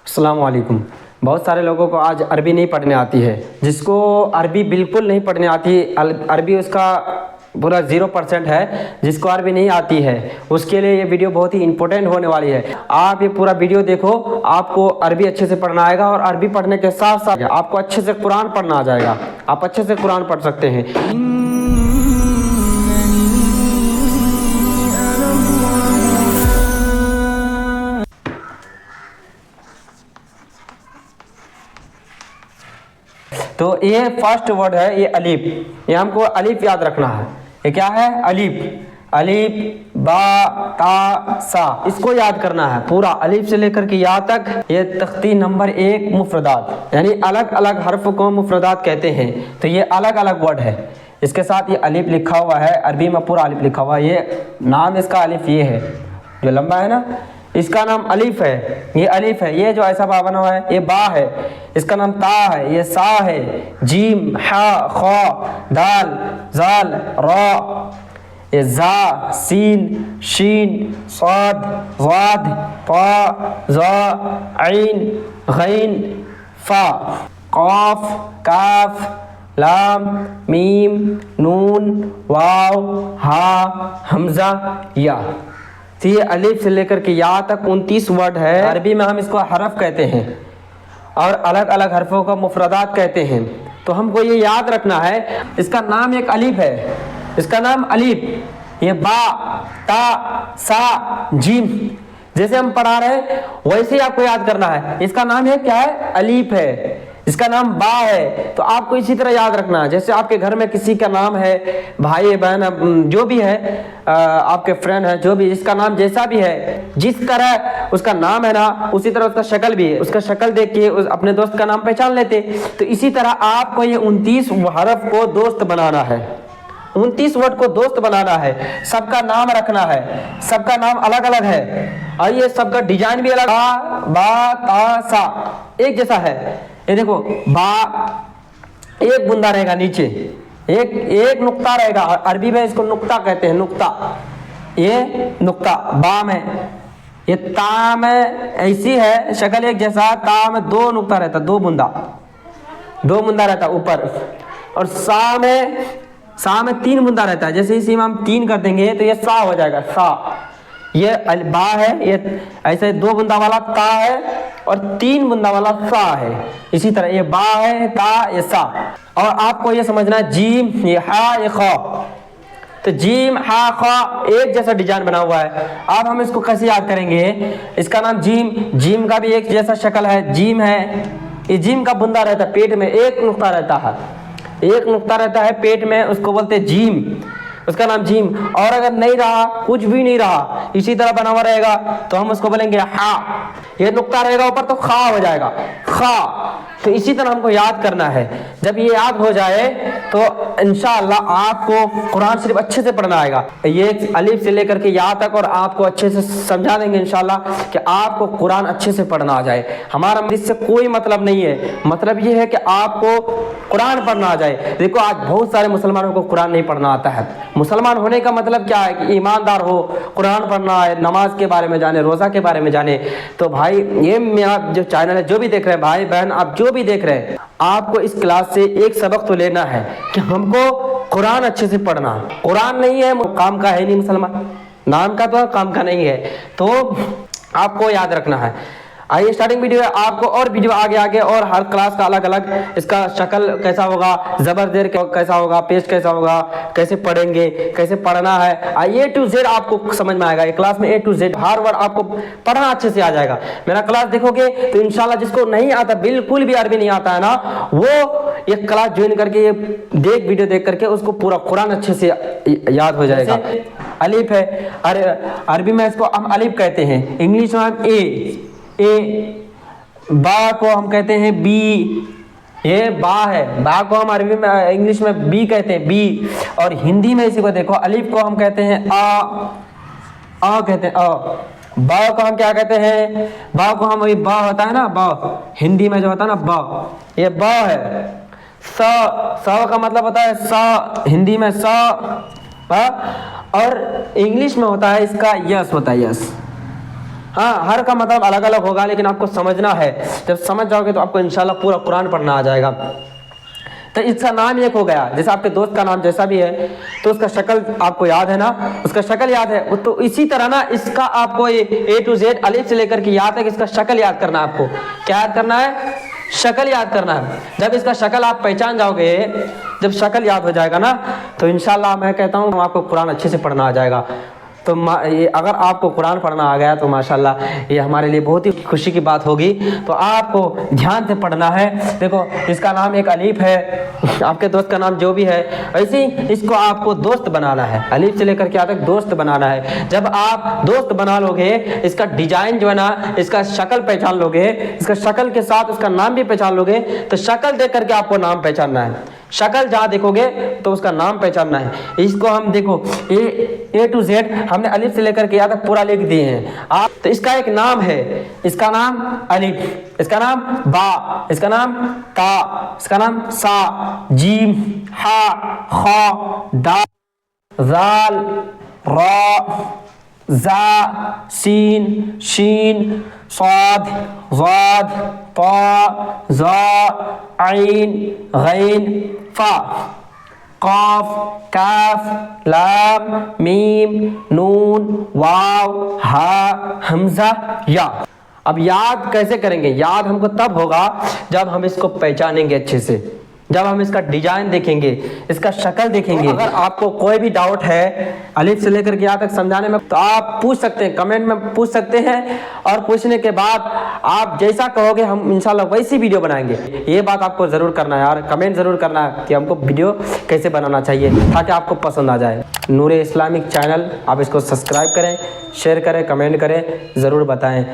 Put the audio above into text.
अस्सलाम वालेकुम। बहुत सारे लोगों को आज अरबी नहीं पढ़ने आती है। जिसको अरबी बिल्कुल नहीं पढ़ने आती, अरबी उसका पूरा 0% है। जिसको अरबी नहीं आती है उसके लिए ये वीडियो बहुत ही इंपॉर्टेंट होने वाली है। आप ये पूरा वीडियो देखो, आपको अरबी अच्छे से पढ़ना आएगा और अरबी पढ़ने के साथ साथ आपको अच्छे से कुरान पढ़ना आ जाएगा। आप अच्छे से कुरान पढ़ सकते हैं। तो ये फर्स्ट वर्ड है, ये अलीफ। ये हमको अलीफ याद रखना है। ये क्या है? अलीफ। अलीफ बा ता सा, इसको याद करना है पूरा अलीफ से लेकर के या तक। ये तख्ती नंबर 1 मुफरदात, यानी अलग अलग हर्फ को मुफरदात कहते हैं। तो ये अलग अलग वर्ड है। इसके साथ ये अलीफ लिखा हुआ है, अरबी में पूरा अलीफ लिखा हुआ है। ये नाम इसका अलीफ ये है, जो लंबा है ना, इसका नाम अलीफ है। ये अलीफ है। ये जो ऐसा बा बना हुआ है ये बा है। इसका नाम ता है। ये सा है। जीम हा खा दाल जाल रा, ये जा सीन शीन साद वाद पा जा ऐन गैन फा काफ काफ लाम मीम नून वाव हा हमजा या। तो ये अलीफ से लेकर के या तक 29 वर्ड है। अरबी में हम इसको हरफ कहते हैं और अलग अलग हरफों को मुफरदात कहते हैं। तो हमको ये याद रखना है, इसका नाम एक अलीफ है। इसका नाम अलीफ। ये बा ता सा जीम, जैसे हम पढ़ा रहे हैं वैसे ही आपको याद करना है। इसका नाम है क्या है? अलीफ है। इसका नाम बा है। तो आपको इसी तरह याद रखना है। जैसे आपके घर में किसी का नाम है, भाई बहन जो भी है, आपके फ्रेंड है, जो भी, जिसका नाम जैसा भी है, जिस तरह उसका नाम है ना, उसी तरह उसका शक्ल भी है। उसका शक्ल देख के अपने दोस्त का नाम पहचान लेते। तो इसी तरह आपको ये 29 हरफ को दोस्त बनाना है। 29 वर्ड को दोस्त बनाना है। सबका नाम रखना है। सबका नाम अलग अलग है और ये सबका डिजाइन भी अलग। बा ता सा एक जैसा है। ये देखो, बा एक बुंदा रहेगा नीचे, एक नुक्ता रहेगा। अरबी में इसको नुक्ता कहते हैं, नुक्ता। ये नुक्ता बा में। ये ता में ऐसी है शक्ल एक जैसा। ता में 2 नुक्ता रहता, 2 बुंदा रहता ऊपर। और सा में 3 बुंदा रहता है। जैसे इसी में हम 3 कर देंगे तो ये सा हो जाएगा, सा। ये बा है, ये ऐसे 2 बुंदा वाला ता है और 3 बुंदा वाला सा है। इसी तरह ये बा है, ता, ये सा। और आपको ये समझना है, जीम, ये हा, ये खा। तो जीम हा खा एक जैसा डिजाइन बना हुआ है। अब हम इसको कैसे याद करेंगे? इसका नाम जीम। जीम का भी एक जैसा शक्ल है, जीम है। ये जीम का बुंदा रहता है पेट में, एक नुक्ता रहता है, एक नुक्ता रहता है पेट में, उसको बोलते हैं जीम। उसका नाम जीम। और अगर नहीं रहा, कुछ भी नहीं रहा, इसी तरह बना हुआ रहेगा, तो हम उसको बोलेंगे हा। ये नुक्ता रहेगा ऊपर तो खा हो जाएगा, खा। तो इसी तरह हमको याद करना है। जब ये याद हो जाए तो इंशाअल्लाह आपको कुरान शरीफ अच्छे से पढ़ना आएगा। ये अलीफ से लेकर के या तक, और आपको अच्छे से समझा देंगे इंशाअल्लाह कि आपको कुरान अच्छे से पढ़ना आ जाए। हमारा इससे कोई मतलब नहीं है। मतलब ये है कि आपको कुरान पढ़ना आ जाए। देखो, आज बहुत सारे मुसलमानों को कुरान नहीं पढ़ना आता है। मुसलमान होने का मतलब क्या है? कि ईमानदार हो, कुरान पढ़ना है, नमाज के बारे में जाने, रोज़ा के बारे में जाने। तो भाई, ये मेरा जो चैनल है, जो भी देख रहे हैं भाई बहन, आप जो भी देख रहे हैं, आपको इस क्लास से एक सबक तो लेना है कि हमको कुरान अच्छे से पढ़ना। कुरान नहीं है, काम का है नहीं मुसलमान, नाम का तो काम का नहीं है। तो आपको याद रखना है। आइए स्टार्टिंग वीडियो है। आपको और वीडियो आगे और हर क्लास का अलग अलग, इसका शक्ल कैसा होगा, जबर जेर कैसा होगा, पेश कैसा होगा, कैसे पढ़ेंगे, कैसे पढ़ना है, A to Z आपको समझ में आएगा। एक क्लास में A to Z her word आपको पढ़ना अच्छे से आ जाएगा। मेरा क्लास देखोगे तो इंशाल्लाह जिसको नहीं आता, बिल्कुल भी अरबी नहीं आता है ना, वो ये क्लास ज्वाइन करके, ये वीडियो देख करके उसको पूरा कुरान अच्छे से याद हो जाएगा। अलीफ है, अरबी में इसको हम अलीफ कहते हैं, इंग्लिश में हम ए। बा को हम कहते हैं बी। ये बा है, बा को हम अरबी में, इंग्लिश में बी कहते हैं, बी। और हिंदी में इसी को देखो, अलीफ को हम कहते हैं आ कहते हैं, आ। बा को हम क्या कहते हैं? बा को हम, वही बा होता है ना, बा हिंदी में जो होता है ना, बा, ये बा है। सा का मतलब होता है सा, हिंदी में सा। और इंग्लिश में होता है इसका यस, होता है यस। हाँ, हर का मतलब अलग अलग होगा, लेकिन आपको समझना है। जब समझ जाओगे तो आपको इंशाल्लाह पूरा कुरान पढ़ना आ जाएगा। तो इसका नाम एक हो गया, जैसे आपके दोस्त का नाम जैसा भी है तो उसका शक्ल आपको याद है ना, उसका शक्ल याद है, तो इसी तरह ना इसका आपको A to Z अलिफ से लेकर के याद है कि इसका शक्ल याद करना है। आपको क्या याद करना है? शक्ल याद करना है। जब इसका शक्ल आप पहचान जाओगे, जब शक्ल याद हो जाएगा ना, तो इंशाल्लाह मैं कहता हूँ आपको कुरान अच्छे से पढ़ना आ जाएगा। तो ये अगर आपको कुरान पढ़ना आ गया तो माशाल्लाह ये हमारे लिए बहुत ही खुशी की बात होगी। तो आपको ध्यान से पढ़ना है। देखो इसका नाम एक अलीफ है, आपके दोस्त का नाम जो भी है, वैसे ही इसको आपको दोस्त बनाना है। अलीफ से लेकर के यहाँ तक दोस्त बनाना है। जब आप दोस्त बना लोगे, इसका डिजाइन जो है ना, इसका शक्ल पहचान लोगे, इसका शक्ल के साथ उसका नाम भी पहचान लोगे, तो शक्ल देख करके आपको नाम पहचानना है। शक्ल जहाँ देखोगे तो उसका नाम पहचानना है। इसको हम देखो A to Z हमने अलिफ से लेकर के यहाँ तक पूरा लिख दिए हैं आप। तो इसका एक नाम है, इसका नाम अलिफ, इसका नाम बा, इसका नाम ता, इसका नाम सा, जीम, हा, खा, दाल, जाल, रा, जा, सीन, शीन, साद, वाद, ता, जा, आइन, गैन, फा, काफ, काफ, लाम, मीम, नून, वाव, हा, हमजा, या। अब याद कैसे करेंगे? याद हमको तब होगा जब हम इसको पहचानेंगे अच्छे से, जब हम इसका डिजाइन देखेंगे, इसका शक्ल देखेंगे। अगर आपको कोई भी डाउट है अलिफ से लेकर के यहाँ तक समझाने में, तो आप पूछ सकते हैं, कमेंट में पूछ सकते हैं। और पूछने के बाद आप जैसा कहोगे हम इंशाल्लाह वैसी वीडियो बनाएंगे। ये बात आपको ज़रूर करना है यार, कमेंट ज़रूर करना है कि हमको वीडियो कैसे बनाना चाहिए, ताकि आपको पसंद आ जाए। नूरे इस्लामिक चैनल, आप इसको सब्सक्राइब करें, शेयर करें, कमेंट करें, ज़रूर बताएँ।